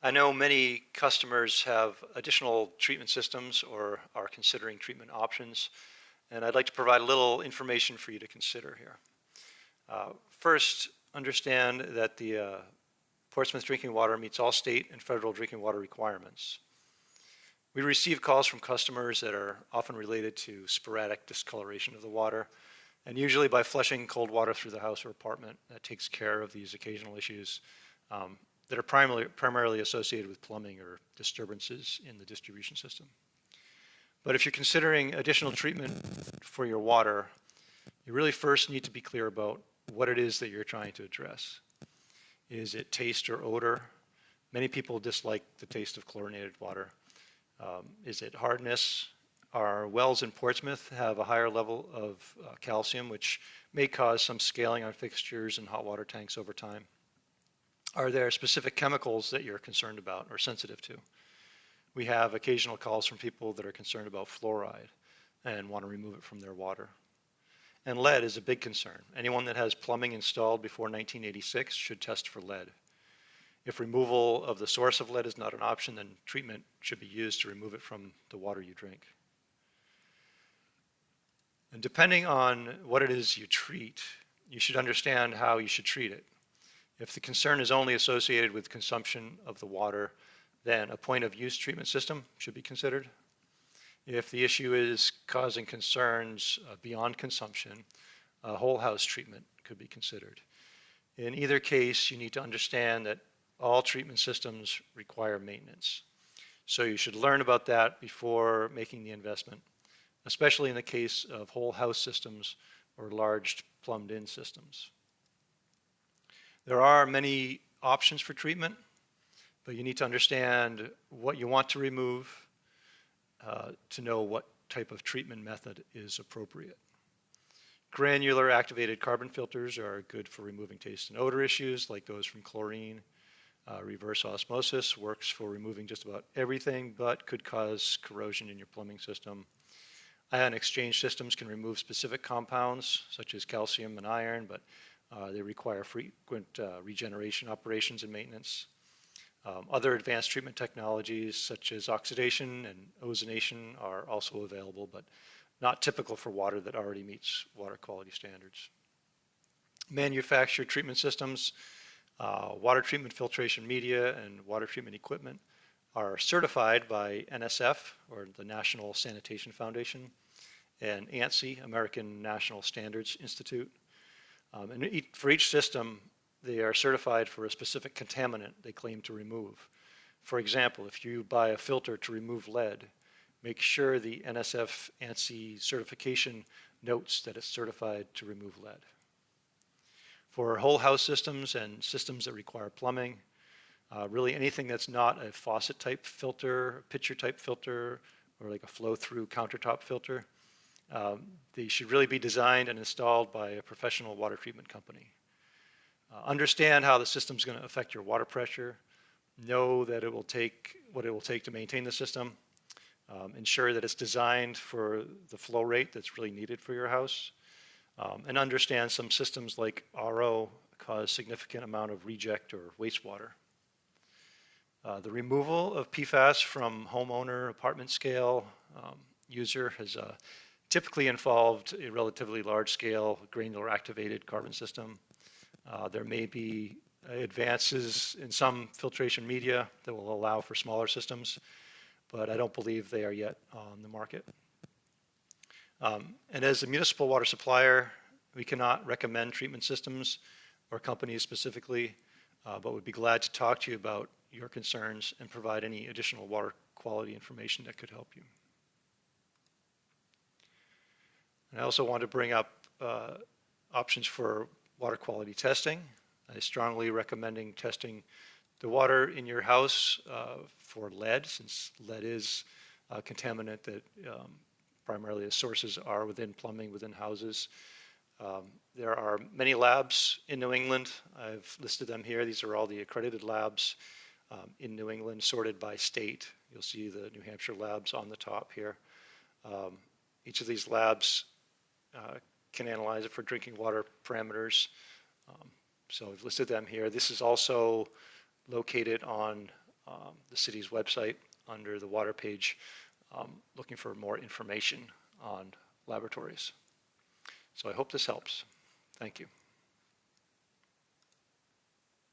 I know many customers have additional treatment systems or are considering treatment options, and I'd like to provide a little information for you to consider here. First, understand that the Portsmouth Drinking Water meets all state and federal drinking water requirements. We receive calls from customers that are often related to sporadic discoloration of the water, and usually by flushing cold water through the house or apartment, that takes care of these occasional issues that are primarily associated with plumbing or disturbances in the distribution system. But if you're considering additional treatment for your water, you really first need to be clear about what it is that you're trying to address. Is it taste or odor? Many people dislike the taste of chlorinated water. Is it hardness? Our wells in Portsmouth have a higher level of calcium, which may cause some scaling on fixtures and hot water tanks over time. Are there specific chemicals that you're concerned about or sensitive to? We have occasional calls from people that are concerned about fluoride and want to remove it from their water. And lead is a big concern. Anyone that has plumbing installed before 1986 should test for lead. If removal of the source of lead is not an option, then treatment should be used to remove it from the water you drink. And depending on what it is you treat, you should understand how you should treat it. If the concern is only associated with consumption of the water, then a point of use treatment system should be considered. If the issue is causing concerns beyond consumption, a whole house treatment could be considered. In either case, you need to understand that all treatment systems require maintenance. So you should learn about that before making the investment, especially in the case of whole house systems or large plumbed in systems. There are many options for treatment, but you need to understand what you want to remove to know what type of treatment method is appropriate. Granular activated carbon filters are good for removing taste and odor issues like those from chlorine. Reverse osmosis works for removing just about everything, but could cause corrosion in your plumbing system. Ion exchange systems can remove specific compounds such as calcium and iron, but they require frequent regeneration operations and maintenance. Other advanced treatment technologies such as oxidation and ozonation are also available, but not typical for water that already meets water quality standards. Manufactured treatment systems, water treatment filtration media, and water treatment equipment are certified by NSF, or the National Sanitation Foundation, and ANSI, American National Standards Institute. And for each system, they are certified for a specific contaminant they claim to remove. For example, if you buy a filter to remove lead, make sure the NSF ANSI certification notes that it's certified to remove lead. For whole house systems and systems that require plumbing, really anything that's not a faucet type filter, pitcher type filter, or like a flow through countertop filter, they should really be designed and installed by a professional water treatment company. Understand how the system is going to affect your water pressure. Know that it will take what it will take to maintain the system. Ensure that it's designed for the flow rate that's really needed for your house. And understand some systems like RO cause significant amount of reject or wastewater. The removal of PFAS from homeowner, apartment scale user has typically involved a relatively large scale granular activated carbon system. There may be advances in some filtration media that will allow for smaller systems, but I don't believe they are yet on the market. And as a municipal water supplier, we cannot recommend treatment systems or companies specifically, but would be glad to talk to you about your concerns and provide any additional water quality information that could help you. And I also want to bring up options for water quality testing. I strongly recommending testing the water in your house for lead, since lead is a contaminant that primarily the sources are within plumbing, within houses. There are many labs in New England. I've listed them here. These are all the accredited labs in New England, sorted by state. You'll see the New Hampshire labs on the top here. Each of these labs can analyze it for drinking water parameters. So I've listed them here. This is also located on the city's website under the water page, looking for more information on laboratories. So I hope this helps. Thank you.